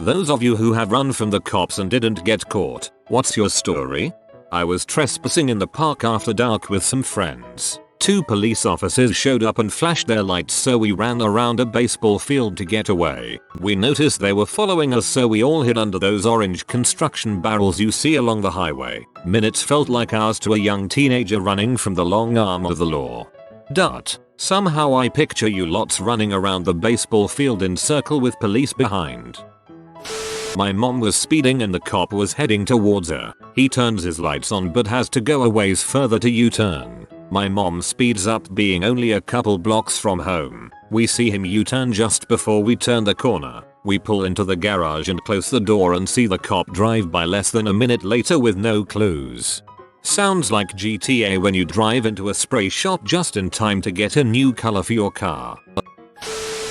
Those of you who have run from the cops and didn't get caught, what's your story? I was trespassing in the park after dark with some friends. 2 police officers showed up and flashed their lights, so we ran around a baseball field to get away. We noticed they were following us, so we all hid under those orange construction barrels you see along the highway. Minutes felt like hours to a young teenager running from the long arm of the law. Somehow I picture you lots running around the baseball field in circle with police behind. My mom was speeding and the cop was heading towards her. He turns his lights on but has to go a ways further to U-turn. My mom speeds up, being only a couple blocks from home. We see him U-turn just before we turn the corner. We pull into the garage and close the door and see the cop drive by less than a minute later with no clues. Sounds like GTA when you drive into a spray shop just in time to get a new color for your car.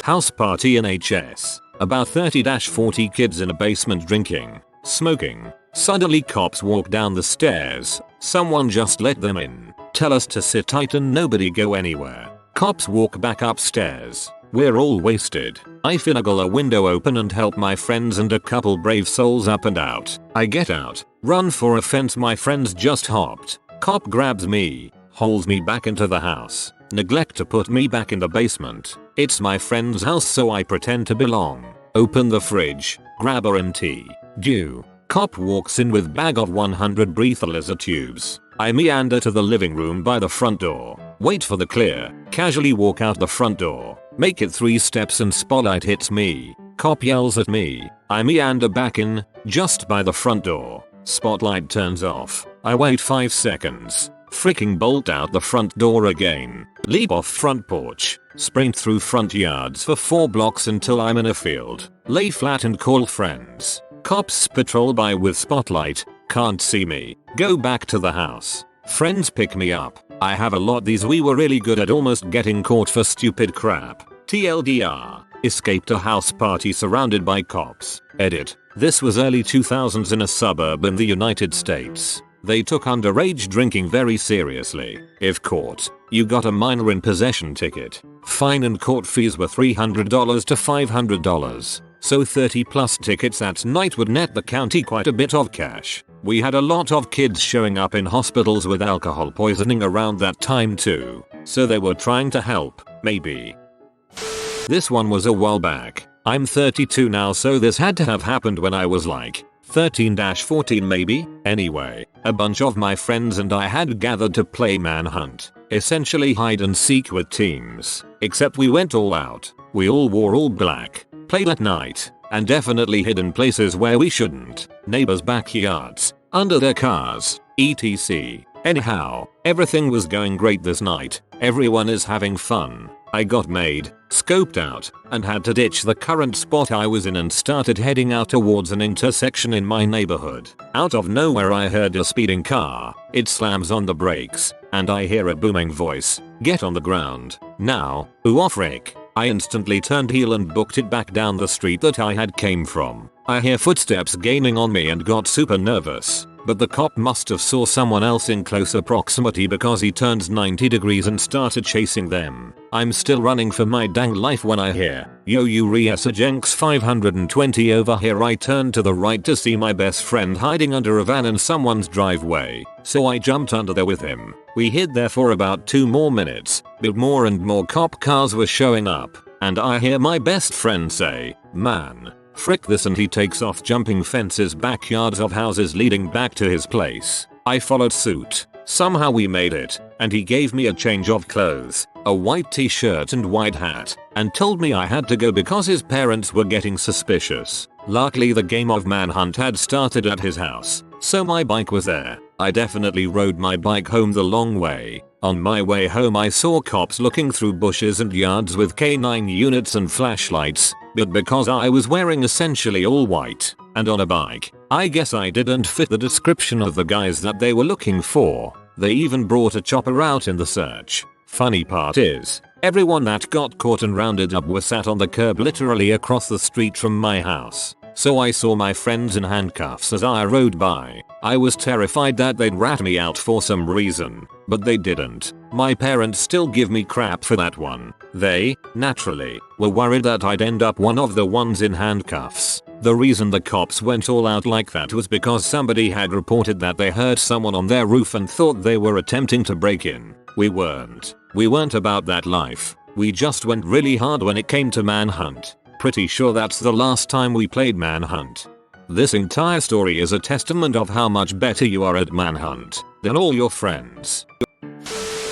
House party in HS. About 30-40 kids in a basement drinking, smoking. Suddenly cops walk down the stairs. Someone just let them in. Tell us to sit tight and nobody go anywhere. Cops walk back upstairs. We're all wasted. I finagle a window open and help my friends and a couple brave souls up and out. I get out, run for a fence my friends just hopped. Cop grabs me, hauls me back into the house. Neglect to put me back in the basement. It's my friend's house, so I pretend to belong. Open the fridge, grab a MT. Due. Cop walks in with bag of 100 breathalyzer tubes. I meander to the living room by the front door. Wait for the clear. Casually walk out the front door. Make it 3 steps and spotlight hits me. Cop yells at me. I meander back in, just by the front door. Spotlight turns off. I wait 5 seconds. Freaking bolt out the front door again. Leap off front porch. Sprint through front yards for 4 blocks until I'm in a field. Lay flat and call friends. Cops patrol by with spotlight. Can't see me. Go back to the house. Friends pick me up. I have a lot these. We were really good at almost getting caught for stupid crap. TLDR. Escaped a house party surrounded by cops. Edit. This was early 2000s in a suburb in the United States. They took underage drinking very seriously. If caught, you got a minor in possession ticket. Fine and court fees were $300 to $500. So 30+ tickets at night would net the county quite a bit of cash. We had a lot of kids showing up in hospitals with alcohol poisoning around that time too. So they were trying to help, maybe. This one was a while back. I'm 32 now, so this had to have happened when I was like 13-14 maybe. Anyway, a bunch of my friends and I had gathered to play manhunt. Essentially hide and seek with teams. Except we went all out. We all wore all black. Played at night. And definitely hid in places where we shouldn't. Neighbors' backyards. Under their cars. etc. Anyhow, everything was going great this night. Everyone is having fun. I got made, scoped out, and had to ditch the current spot I was in and started heading out towards an intersection in my neighborhood. Out of nowhere I heard a speeding car. It slams on the brakes, and I hear a booming voice. Get on the ground. Now. Ooh frick. I instantly turned heel and booked it back down the street that I had came from. I hear footsteps gaining on me and got super nervous. But the cop must have saw someone else in closer proximity because he turned 90 degrees and started chasing them. I'm still running for my dang life when I hear, "Yo Uriasa Jenks 520 over here." I turn to the right to see my best friend hiding under a van in someone's driveway. So I jumped under there with him. We hid there for about 2 more minutes, but more and more cop cars were showing up. And I hear my best friend say, "Man, frick this," and he takes off jumping fences, backyards of houses leading back to his place. I followed suit. Somehow we made it, and he gave me a change of clothes, a white t-shirt and white hat, and told me I had to go because his parents were getting suspicious. Luckily the game of manhunt had started at his house, so my bike was there. I definitely rode my bike home the long way. On my way home I saw cops looking through bushes and yards with K9 units and flashlights, but because I was wearing essentially all white and on a bike, I guess I didn't fit the description of the guys that they were looking for. They even brought a chopper out in the search. Funny part is, everyone that got caught and rounded up was sat on the curb literally across the street from my house. So I saw my friends in handcuffs as I rode by. I was terrified that they'd rat me out for some reason, but they didn't. My parents still give me crap for that one. They, naturally, were worried that I'd end up one of the ones in handcuffs. The reason the cops went all out like that was because somebody had reported that they heard someone on their roof and thought they were attempting to break in. We weren't. We weren't about that life. We just went really hard when it came to manhunt. Pretty sure that's the last time we played manhunt. This entire story is a testament of how much better you are at manhunt than all your friends.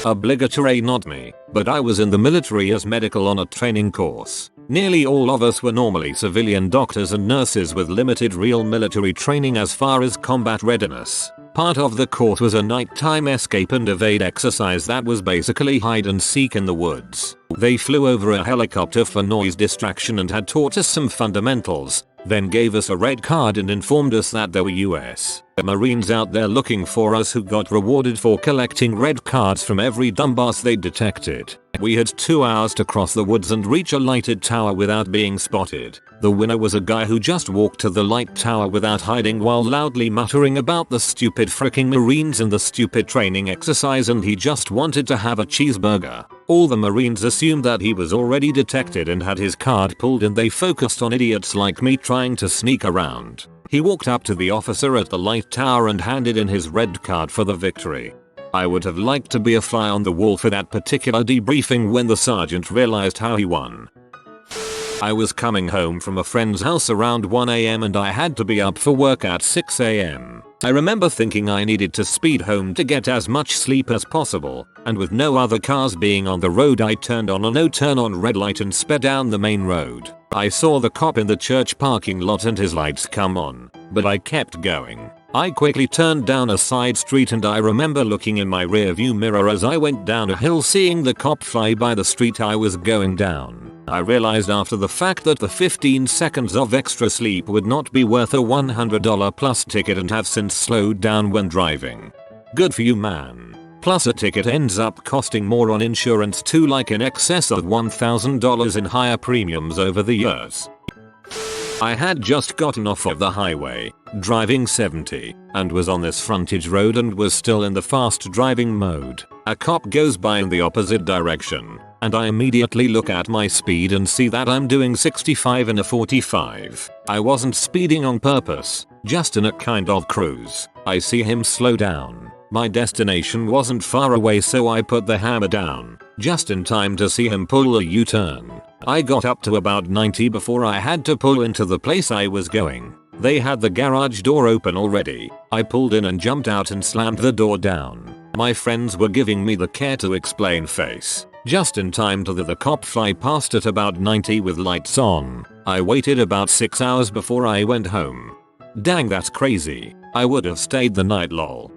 Obligatory not me, but I was in the military as medical on a training course. Nearly all of us were normally civilian doctors and nurses with limited real military training as far as combat readiness. Part of the course was a nighttime escape and evade exercise that was basically hide and seek in the woods. They flew over a helicopter for noise distraction and had taught us some fundamentals, then gave us a red card and informed us that there were US Marines out there looking for us who got rewarded for collecting red cards from every dumbass they detected. We had 2 hours to cross the woods and reach a lighted tower without being spotted. The winner was a guy who just walked to the light tower without hiding while loudly muttering about the stupid fricking Marines and the stupid training exercise, and he just wanted to have a cheeseburger. All the Marines assumed that he was already detected and had his card pulled, and they focused on idiots like me trying to sneak around. He walked up to the officer at the light tower and handed in his red card for the victory. I would have liked to be a fly on the wall for that particular debriefing when the sergeant realized how he won. I was coming home from a friend's house around 1 AM and I had to be up for work at 6 AM. I remember thinking I needed to speed home to get as much sleep as possible, and with no other cars being on the road I turned on a no turn on red light and sped down the main road. I saw the cop in the church parking lot and his lights come on, but I kept going. I quickly turned down a side street and I remember looking in my rearview mirror as I went down a hill, seeing the cop fly by the street I was going down. I realized after the fact that the 15 seconds of extra sleep would not be worth a $100 plus ticket and have since slowed down when driving. Good for you, man. Plus a ticket ends up costing more on insurance too, like in excess of $1,000 in higher premiums over the years. I had just gotten off of the highway, driving 70, and was on this frontage road and was still in the fast driving mode. A cop goes by in the opposite direction, and I immediately look at my speed and see that I'm doing 65 in a 45. I wasn't speeding on purpose, just in a kind of cruise. I see him slow down. My destination wasn't far away, so I put the hammer down, just in time to see him pull a U-turn. I got up to about 90 before I had to pull into the place I was going. They had the garage door open already. I pulled in and jumped out and slammed the door down. My friends were giving me the care to explain face, just in time to the cop fly past at about 90 with lights on. I waited about 6 hours before I went home. Dang, that's crazy. I would have stayed the night, lol.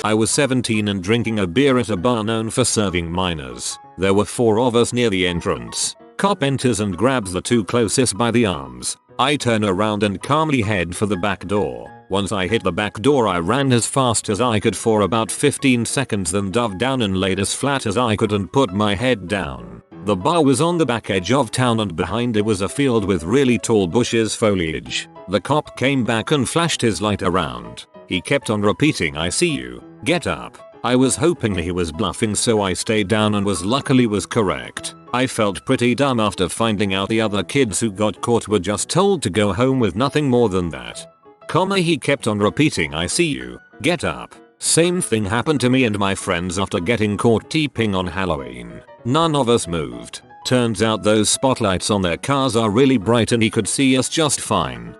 I was 17 and drinking a beer at a bar known for serving minors. There were 4 of us near the entrance. Cop enters and grabs the 2 closest by the arms. I turn around and calmly head for the back door. Once I hit the back door, I ran as fast as I could for about 15 seconds, then dove down and laid as flat as I could and put my head down. The bar was on the back edge of town and behind it was a field with really tall bushes foliage. The cop came back and flashed his light around. He kept on repeating, "I see you. Get up." I was hoping he was bluffing, so I stayed down and luckily was correct. I felt pretty dumb after finding out the other kids who got caught were just told to go home with nothing more than that. He kept on repeating, "I see you. Get up." Same thing happened to me and my friends after getting caught teeping on Halloween. None of us moved. Turns out those spotlights on their cars are really bright and he could see us just fine.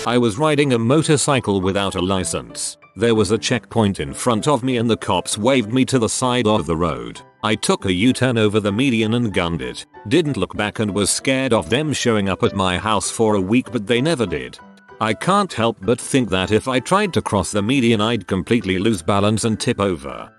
I was riding a motorcycle without a license. There was a checkpoint in front of me and the cops waved me to the side of the road. I took a U-turn over the median and gunned it. Didn't look back and was scared of them showing up at my house for a week, but they never did. I can't help but think that if I tried to cross the median I'd completely lose balance and tip over.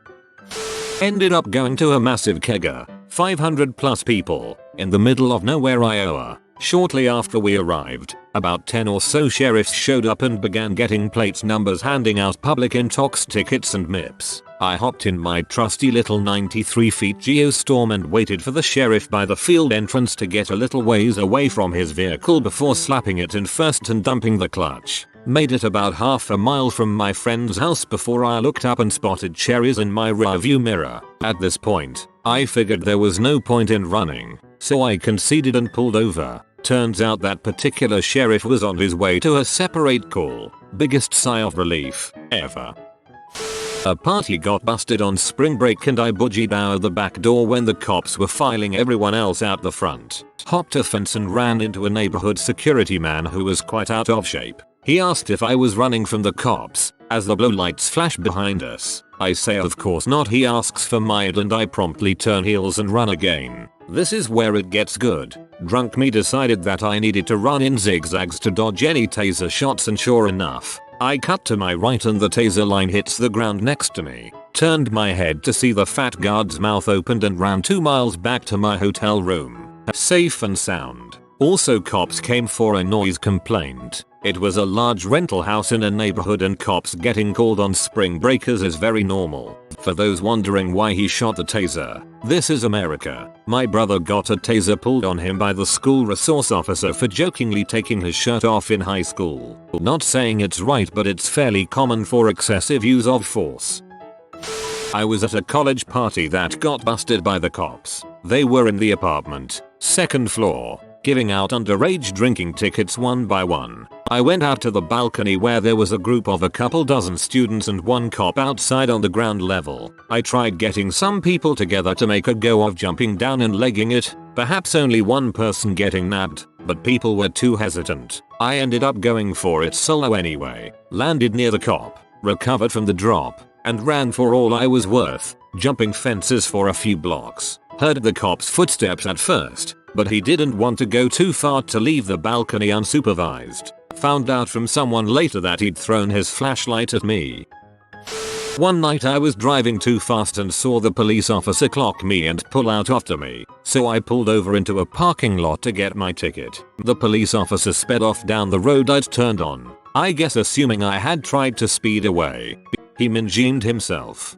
Ended up going to a massive kegger, 500 plus people, in the middle of nowhere, Iowa. Shortly after we arrived, about 10 or so sheriffs showed up and began getting plates numbers, handing out public intox tickets and MIPs. I hopped in my trusty little 93 feet Geostorm and waited for the sheriff by the field entrance to get a little ways away from his vehicle before slapping it in first and dumping the clutch. Made it about half a mile from my friend's house before I looked up and spotted cherries in my rearview mirror. At this point, I figured there was no point in running, so I conceded and pulled over. Turns out that particular sheriff was on his way to a separate call. Biggest sigh of relief ever. A party got busted on spring break and I boogied out the back door when the cops were filing everyone else out the front. Hopped a fence and ran into a neighborhood security man who was quite out of shape. He asked if I was running from the cops, as the blue lights flash behind us. I say of course not. He asks for my ID and I promptly turn heels and run again. This is where it gets good. Drunk me decided that I needed to run in zigzags to dodge any taser shots, and sure enough, I cut to my right and the taser line hits the ground next to me. Turned my head to see the fat guard's mouth opened and ran 2 miles back to my hotel room. Safe and sound. Also, cops came for a noise complaint. It was a large rental house in a neighborhood and cops getting called on spring breakers is very normal. For those wondering why he shot the taser, this is America. My brother got a taser pulled on him by the school resource officer for jokingly taking his shirt off in high school. Not saying it's right, but it's fairly common for excessive use of force. I was at a college party that got busted by the cops. They were in the apartment, 2nd floor, giving out underage drinking tickets one by one. I went out to the balcony where there was a group of a couple dozen students and one cop outside on the ground level. I tried getting some people together to make a go of jumping down and legging it, perhaps only one person getting nabbed, but people were too hesitant. I ended up going for it solo anyway, landed near the cop, recovered from the drop, and ran for all I was worth, jumping fences for a few blocks. Heard the cop's footsteps at first, but he didn't want to go too far to leave the balcony unsupervised. Found out from someone later that he'd thrown his flashlight at me. One night I was driving too fast and saw the police officer clock me and pull out after me, so I pulled over into a parking lot to get my ticket. The police officer sped off down the road I'd turned on, I guess assuming I had tried to speed away. He minjimed himself.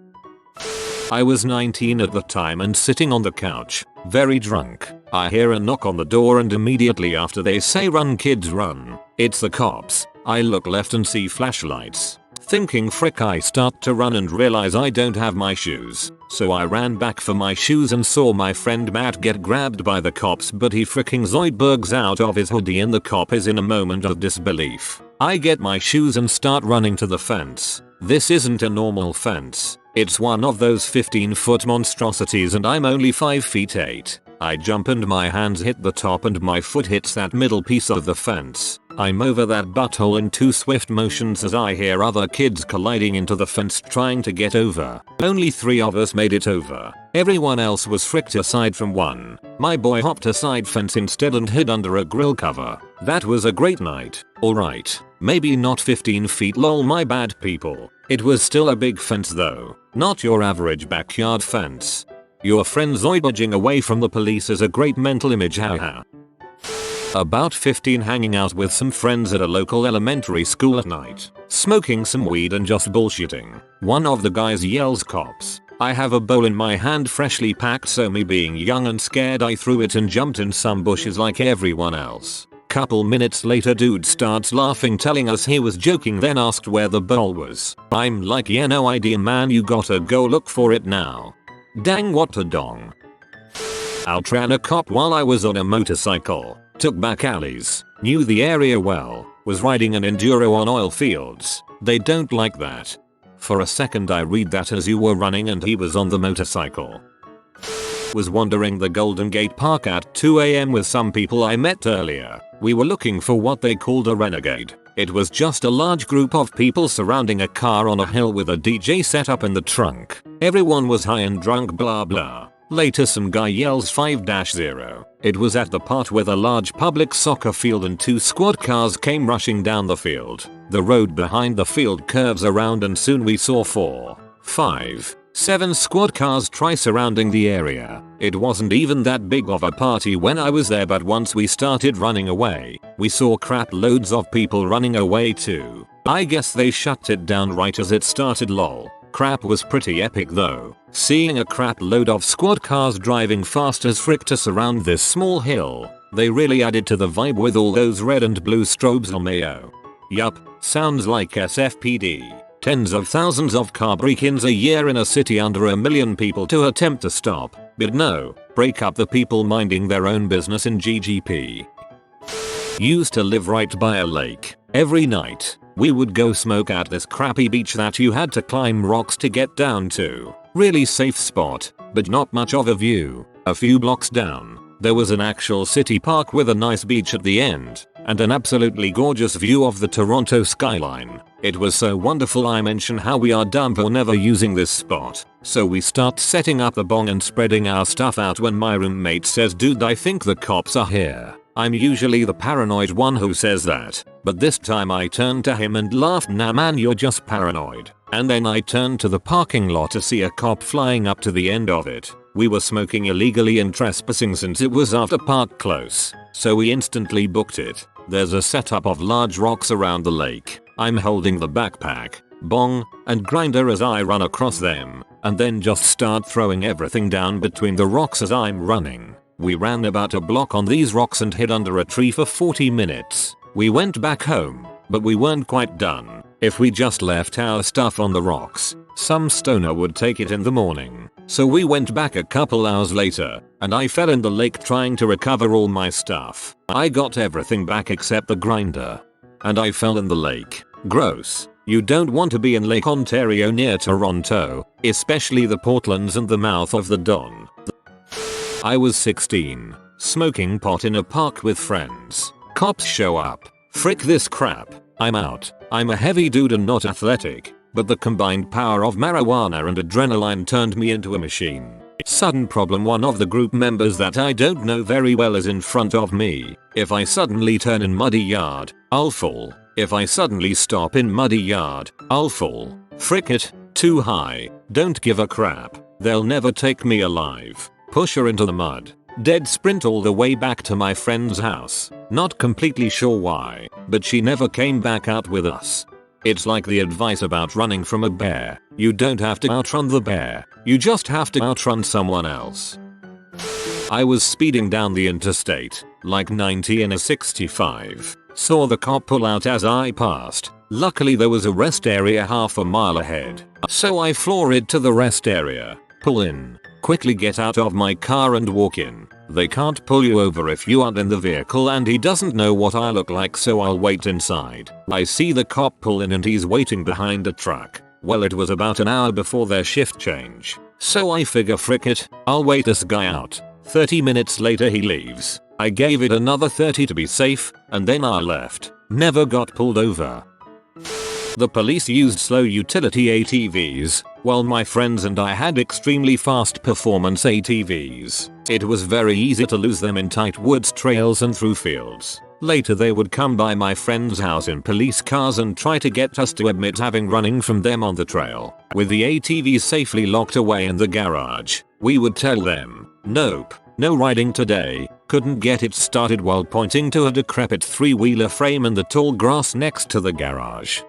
I was 19 at the time and sitting on the couch, very drunk. I hear a knock on the door and immediately after they say run kids run. It's the cops. I look left and see flashlights. Thinking frick, I start to run and realize I don't have my shoes. So I ran back for my shoes and saw my friend Matt get grabbed by the cops, but he fricking Zoidbergs out of his hoodie and the cop is in a moment of disbelief. I get my shoes and start running to the fence. This isn't a normal fence. It's one of those 15-foot monstrosities and I'm only 5 feet 8. I jump and my hands hit the top and my foot hits that middle piece of the fence. I'm over that butthole in 2 swift motions as I hear other kids colliding into the fence trying to get over. Only 3 of us made it over. Everyone else was fricked aside from one. My boy hopped a side fence instead and hid under a grill cover. That was a great night. Alright, maybe not 15 feet lol, my bad people. It was still a big fence though. Not your average backyard fence. Your friend zoidbudging away from the police is a great mental image, haha. About 15, hanging out with some friends at a local elementary school at night, smoking some weed and just bullshitting. One of the guys yells cops. I have a bowl in my hand freshly packed, so me being young and scared I threw it and jumped in some bushes like everyone else. Couple minutes later dude starts laughing telling us he was joking, then asked where the bowl was. I'm like, yeah, no idea man, you gotta go look for it now. Dang, what a dong. Outran a cop while I was on a motorcycle. Took back alleys. Knew the area well. Was riding an enduro on oil fields. They don't like that. For a second I read that as you were running and he was on the motorcycle. Was wandering the Golden Gate Park at 2 AM with some people I met earlier. We were looking for what they called a renegade. It was just a large group of people surrounding a car on a hill with a DJ set up in the trunk. Everyone was high and drunk, blah blah. Later some guy yells 5-0. It was at the part where the large public soccer field and 2 squad cars came rushing down the field. The road behind the field curves around and soon we saw 4, 5, 7 squad cars try surrounding the area. It wasn't even that big of a party when I was there, but once we started running away, we saw crap loads of people running away too. I guess they shut it down right as it started, lol. Crap was pretty epic though. Seeing a crap load of squad cars driving fast as frick to surround this small hill. They really added to the vibe with all those red and blue strobes on mayo. Yup, sounds like SFPD. Tens of thousands of car break-ins a year in a city under 1 million people to attempt to stop. But no, break up the people minding their own business in GGP. Used to live right by a lake. Every night, we would go smoke at this crappy beach that you had to climb rocks to get down to. Really safe spot, but not much of a view. A few blocks down, there was an actual city park with a nice beach at the end, and an absolutely gorgeous view of the Toronto skyline. It was so wonderful I mention how we are dumb for never using this spot. So we start setting up the bong and spreading our stuff out when my roommate says, "Dude, I think the cops are here." I'm usually the paranoid one who says that, but this time I turned to him and laughed, "Nah man, you're just paranoid." And then I turned to the parking lot to see a cop flying up to the end of it. We were smoking illegally and trespassing since it was after park close, so we instantly booked it. There's a setup of large rocks around the lake. I'm holding the backpack, bong, and grinder as I run across them, and then just start throwing everything down between the rocks as I'm running. We ran about a block on these rocks and hid under a tree for 40 minutes. We went back home, but we weren't quite done. If we just left our stuff on the rocks, some stoner would take it in the morning. So we went back a couple hours later, and I fell in the lake trying to recover all my stuff. I got everything back except the grinder. And I fell in the lake. Gross. You don't want to be in Lake Ontario near Toronto, especially the Portlands and the mouth of the Don. I was 16, smoking pot in a park with friends. Cops show up. Frick this crap. I'm out. I'm a heavy dude and not athletic, but the combined power of marijuana and adrenaline turned me into a machine. Sudden problem: one of the group members that I don't know very well is in front of me. If I suddenly turn in muddy yard, I'll fall. If I suddenly stop in muddy yard, I'll fall. Frick it. Too high. Don't give a crap. They'll never take me alive. Push her into the mud. Dead sprint all the way back to my friend's house. Not completely sure why, but she never came back out with us. It's like the advice about running from a bear. You don't have to outrun the bear. You just have to outrun someone else. I was speeding down the interstate, like 90 in a 65. Saw the cop pull out as I passed. Luckily there was a rest area half a mile ahead, so I floor it to the rest area. Pull in. Quickly get out of my car and walk in. They can't pull you over if you aren't in the vehicle, and he doesn't know what I look like, so I'll wait inside. I see the cop pull in and he's waiting behind a truck. Well, it was about an hour before their shift change, so I figure frick it, I'll wait this guy out. 30 minutes later he leaves. I gave it another 30 to be safe, and then I left. Never got pulled over. The police used slow utility ATVs, while my friends and I had extremely fast performance ATVs. It was very easy to lose them in tight woods trails and through fields. Later they would come by my friend's house in police cars and try to get us to admit having running from them on the trail. With the ATVs safely locked away in the garage, we would tell them, "Nope, no riding today." Couldn't get it started while pointing to a decrepit three-wheeler frame in the tall grass next to the garage.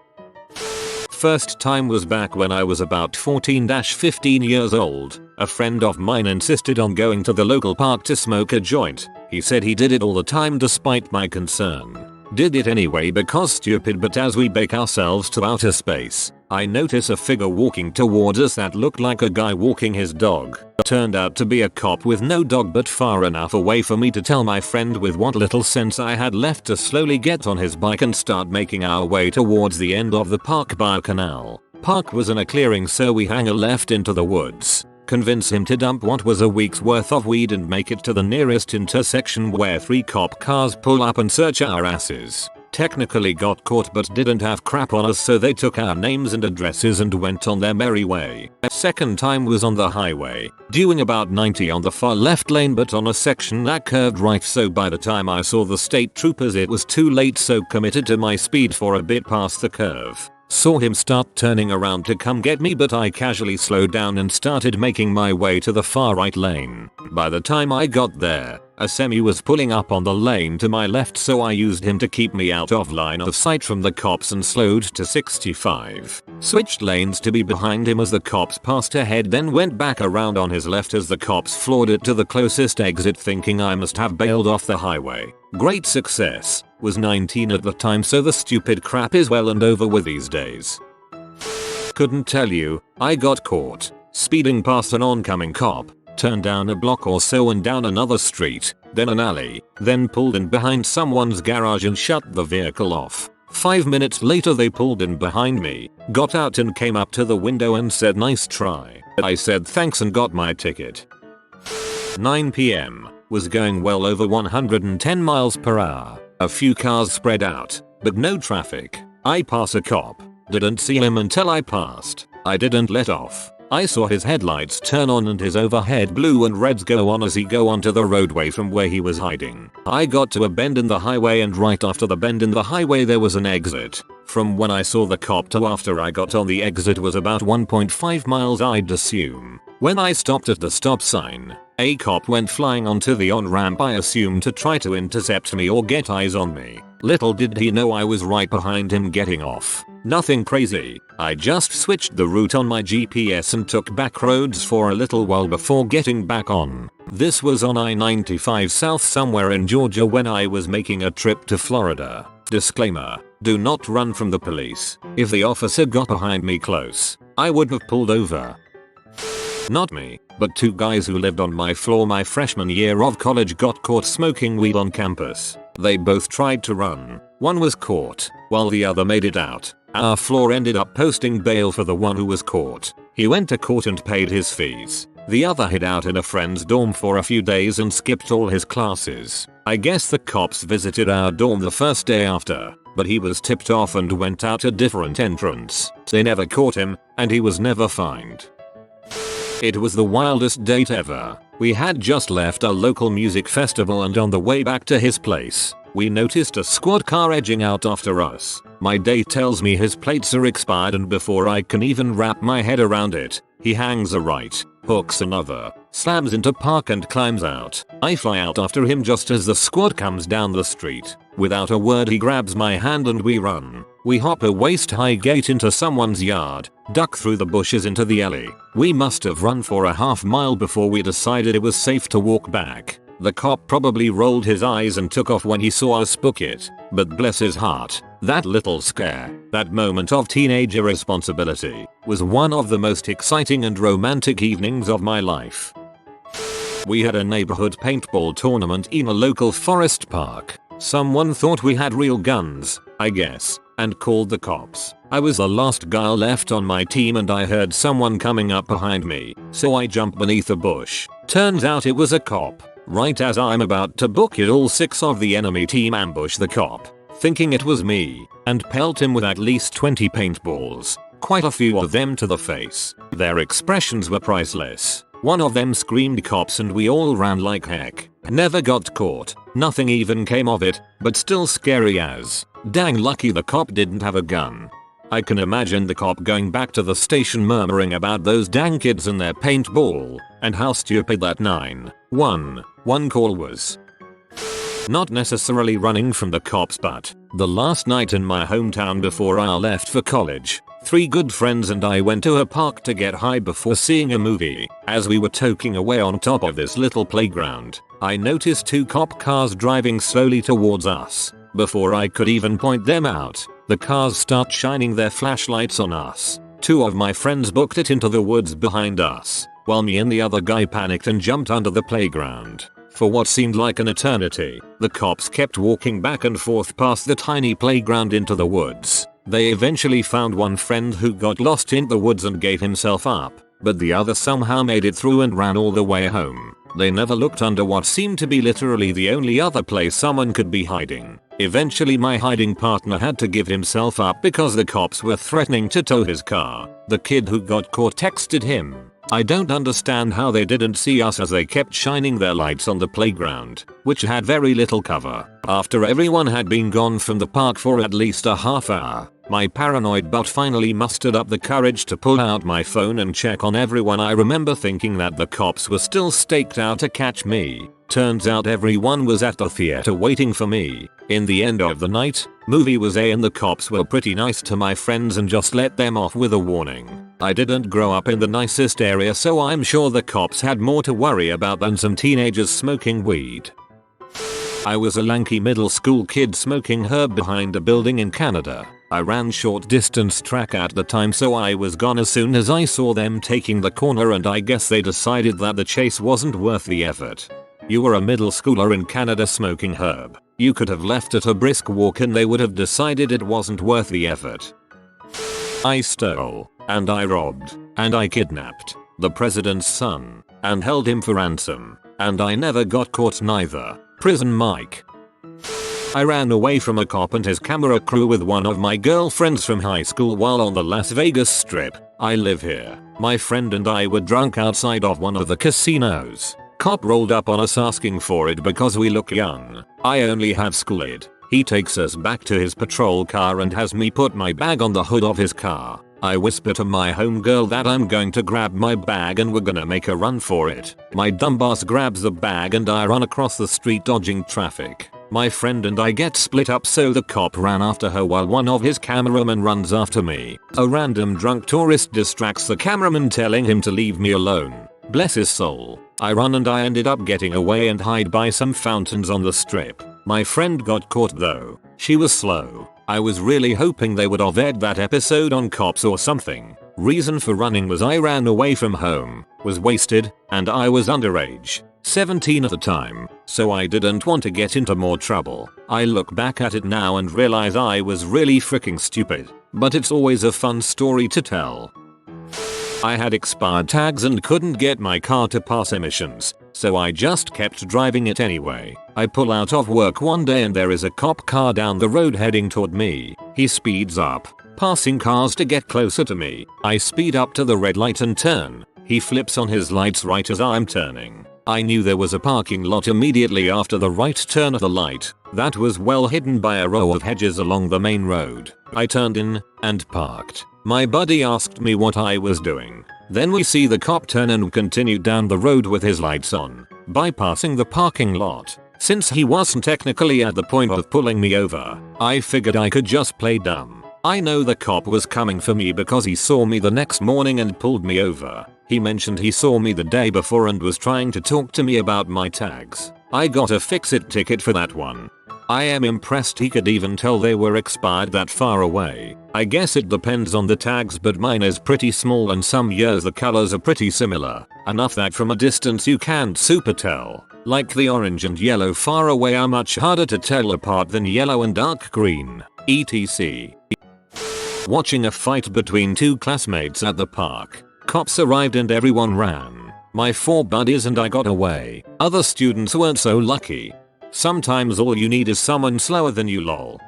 First time was back when I was about 14-15 years old. A friend of mine insisted on going to the local park to smoke a joint. He said he did it all the time despite my concern. Did it anyway because stupid, but as we bake ourselves to outer space, I notice a figure walking towards us that looked like a guy walking his dog. Turned out to be a cop with no dog, but far enough away for me to tell my friend with what little sense I had left to slowly get on his bike and start making our way towards the end of the park by a canal. Park was in a clearing, so we hang a left into the woods. Convince him to dump what was a week's worth of weed and make it to the nearest intersection where 3 cop cars pull up and search our asses. Technically got caught but didn't have crap on us, so they took our names and addresses and went on their merry way. Second time was on the highway, doing about 90 on the far left lane but on a section that curved right, so by the time I saw the state troopers it was too late, so committed to my speed for a bit past the curve. Saw him start turning around to come get me, but I casually slowed down and started making my way to the far right lane. By the time I got there, a semi was pulling up on the lane to my left, so I used him to keep me out of line of sight from the cops and slowed to 65. Switched lanes to be behind him as the cops passed ahead, then went back around on his left as the cops floored it to the closest exit, thinking I must have bailed off the highway. Great success. Was 19 at the time, so the stupid crap is well and over with these days. Couldn't tell you, I got caught speeding past an oncoming cop. turned down a block or so and down another street, then an alley, then pulled in behind someone's garage and shut the vehicle off. 5 minutes later they pulled in behind me, got out and came up to the window and said nice try. I said thanks and got my ticket. 9 PM. Was going well over 110 miles per hour. A few cars spread out, but no traffic. I pass a cop. Didn't see him until I passed. I didn't let off. I saw his headlights turn on and his overhead blue and reds go on as he go onto the roadway from where he was hiding. I got to a bend in the highway and right after the bend in the highway there was an exit. From when I saw the cop to after I got on the exit was about 1.5 miles I'd assume. When I stopped at the stop sign, a cop went flying onto the on-ramp I assumed to try to intercept me or get eyes on me. Little did he know I was right behind him getting off. Nothing crazy, I just switched the route on my GPS and took back roads for a little while before getting back on. This was on I-95 south somewhere in Georgia when I was making a trip to Florida. Disclaimer, do not run from the police. If the officer got behind me close, I would have pulled over. Not me, but two guys who lived on my floor my freshman year of college got caught smoking weed on campus. They both tried to run. One was caught, while the other made it out. Our floor ended up posting bail for the one who was caught. He went to court and paid his fees. The other hid out in a friend's dorm for a few days and skipped all his classes. I guess the cops visited our dorm the first day after, but he was tipped off and went out a different entrance. They never caught him, and he was never fined. It was the wildest date ever. We had just left a local music festival and on the way back to his place, we noticed a squad car edging out after us. My date tells me his plates are expired and before I can even wrap my head around it, he hangs a right, hooks another, slams into park and climbs out. I fly out after him just as the squad comes down the street. Without a word he grabs my hand and we run. We hop a waist-high gate into someone's yard, duck through the bushes into the alley. We must have run for a half mile before we decided it was safe to walk back. The cop probably rolled his eyes and took off when he saw us book it, but bless his heart, that little scare, that moment of teenage irresponsibility, was one of the most exciting and romantic evenings of my life. We had a neighborhood paintball tournament in a local forest park. Someone thought we had real guns, I guess, and called the cops. I was the last guy left on my team and I heard someone coming up behind me, so I jumped beneath a bush. Turns out it was a cop. Right as I'm about to book it, all 6 of the enemy team ambush the cop, thinking it was me, and pelt him with at least 20 paintballs, quite a few of them to the face. Their expressions were priceless. One of them screamed cops and we all ran like heck. Never got caught, nothing even came of it, but still scary as. Dang lucky the cop didn't have a gun. I can imagine the cop going back to the station murmuring about those dang kids and their paintball, and how stupid that 911 call was. Not necessarily running from the cops, but the last night in my hometown before I left for college, 3 good friends and I went to a park to get high before seeing a movie. As we were toking away on top of this little playground, I noticed 2 cop cars driving slowly towards us. Before I could even point them out, the cars start shining their flashlights on us. 2 of my friends booked it into the woods behind us, while me and the other guy panicked and jumped under the playground. For what seemed like an eternity, the cops kept walking back and forth past the tiny playground into the woods. They eventually found one friend who got lost in the woods and gave himself up, but the other somehow made it through and ran all the way home. They never looked under what seemed to be literally the only other place someone could be hiding. Eventually my hiding partner had to give himself up because the cops were threatening to tow his car. The kid who got caught texted him, "I don't understand how they didn't see us," as they kept shining their lights on the playground, which had very little cover. After everyone had been gone from the park for at least a half hour, my paranoid butt finally mustered up the courage to pull out my phone and check on everyone. I remember thinking that the cops were still staked out to catch me. Turns out everyone was at the theater waiting for me. In the end of the night, movie was and the cops were pretty nice to my friends and just let them off with a warning. I didn't grow up in the nicest area, so I'm sure the cops had more to worry about than some teenagers smoking weed. I was a lanky middle school kid smoking herb behind a building in Canada. I ran short distance track at the time, so I was gone as soon as I saw them taking the corner, and I guess they decided that the chase wasn't worth the effort. You were a middle schooler in Canada smoking herb. You could have left at a brisk walk and they would have decided it wasn't worth the effort. I stole, and I robbed, and I kidnapped the president's son, and held him for ransom, and I never got caught neither. Prison Mike. I ran away from a cop and his camera crew with one of my girlfriends from high school while on the Las Vegas Strip. I live here. My friend and I were drunk outside of one of the casinos. Cop rolled up on us asking for it because we look young. I only have Schoolyard. He takes us back to his patrol car and has me put my bag on the hood of his car. I whisper to my homegirl that I'm going to grab my bag and we're gonna make a run for it. My dumbass grabs the bag and I run across the street dodging traffic. My friend and I get split up, so the cop ran after her while one of his cameramen runs after me. A random drunk tourist distracts the cameraman, telling him to leave me alone. Bless his soul. I run and I ended up getting away and hide by some fountains on the strip. My friend got caught though. She was slow. I was really hoping they would have aired that episode on Cops or something. Reason for running was I ran away from home, was wasted, and I was underage. 17 at the time, so I didn't want to get into more trouble. I look back at it now and realize I was really freaking stupid, but it's always a fun story to tell. I had expired tags and couldn't get my car to pass emissions, so I just kept driving it anyway. I pull out of work one day and there is a cop car down the road heading toward me. He speeds up, passing cars to get closer to me. I speed up to the red light and turn. He flips on his lights right as I'm turning. I knew there was a parking lot immediately after the right turn of the light that was well hidden by a row of hedges along the main road. I turned in and parked. My buddy asked me what I was doing. Then we see the cop turn and continue down the road with his lights on, bypassing the parking lot. Since he wasn't technically at the point of pulling me over, I figured I could just play dumb. I know the cop was coming for me because he saw me the next morning and pulled me over. He mentioned he saw me the day before and was trying to talk to me about my tags. I got a fix-it ticket for that one. I am impressed he could even tell they were expired that far away. I guess it depends on the tags, but mine is pretty small and some years the colors are pretty similar. Enough that from a distance you can't super tell. Like the orange and yellow far away are much harder to tell apart than yellow and dark green, etc. Watching a fight between two classmates at the park. Cops arrived and everyone ran. My 4 buddies and I got away. Other students weren't so lucky. Sometimes all you need is someone slower than you, lol.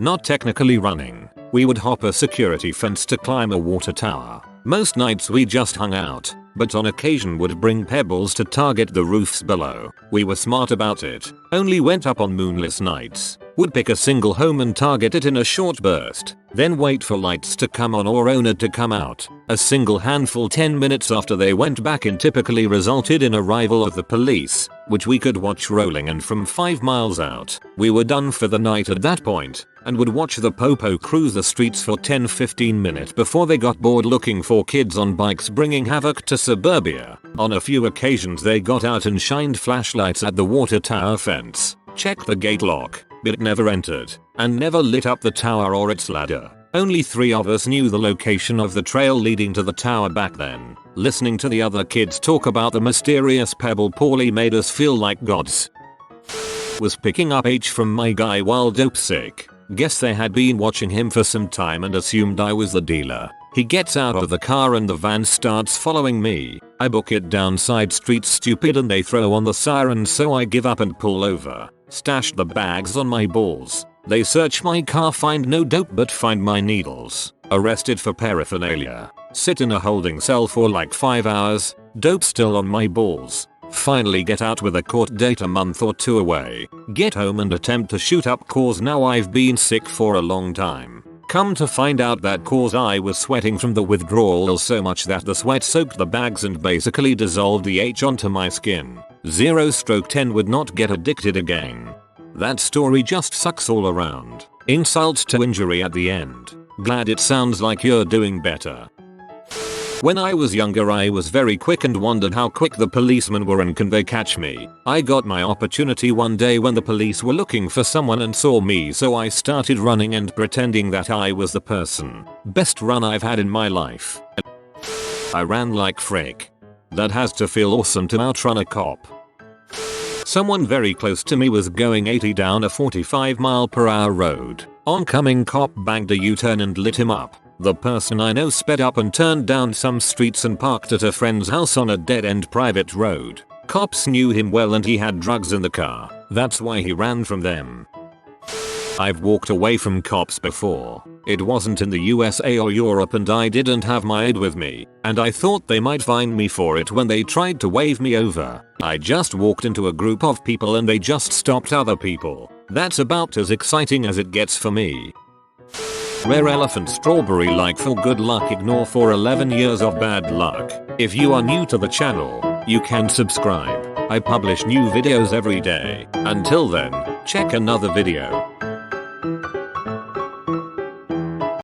Not technically running. We would hop a security fence to climb a water tower. Most nights we just hung out, but on occasion would bring pebbles to target the roofs below. We were smart about it. Only went up on moonless nights. Would pick a single home and target it in a short burst. Then wait for lights to come on or owner to come out. A single handful 10 minutes after they went back in typically resulted in arrival of the police, which we could watch rolling, and from 5 miles out, we were done for the night at that point, and would watch the popo cruise the streets for 10-15 minutes before they got bored looking for kids on bikes bringing havoc to suburbia. On a few occasions they got out and shined flashlights at the water tower fence, checked the gate lock, but never entered, and never lit up the tower or its ladder. Only 3 of us knew the location of the trail leading to the tower back then. Listening to the other kids talk about the mysterious pebble poorly made us feel like gods. Was picking up H from my guy while dope sick. Guess they had been watching him for some time and assumed I was the dealer. He gets out of the car and the van starts following me. I book it down side street stupid and they throw on the siren, so I give up and pull over. Stash the bags on my balls. They search my car, find no dope but find my needles. Arrested for paraphernalia. Sit in a holding cell for like 5 hours. Dope still on my balls. Finally get out with a court date a month or 2 away. Get home and attempt to shoot up cause now I've been sick for a long time. Come to find out that cause I was sweating from the withdrawal so much that the sweat soaked the bags and basically dissolved the H onto my skin. 0/10 would not get addicted again. That story just sucks all around. Insult to injury at the end. Glad it sounds like you're doing better. When I was younger I was very quick and wondered how quick the policemen were and can they catch me. I got my opportunity one day when the police were looking for someone and saw me, so I started running and pretending that I was the person. Best run I've had in my life. I ran like frick. That has to feel awesome to outrun a cop. Someone very close to me was going 80 down a 45-mile-per-hour road. Oncoming cop banked a U-turn and lit him up. The person I know sped up and turned down some streets and parked at a friend's house on a dead-end private road. Cops knew him well and he had drugs in the car. That's why he ran from them. I've walked away from cops before. It wasn't in the USA or Europe and I didn't have my ID with me, and I thought they might find me for it when they tried to wave me over. I just walked into a group of people and they just stopped other people. That's about as exciting as it gets for me. Rare elephant strawberry like for good luck, ignore for 11 years of bad luck. If you are new to the channel, you can subscribe. I publish new videos every day. Until then, check another video.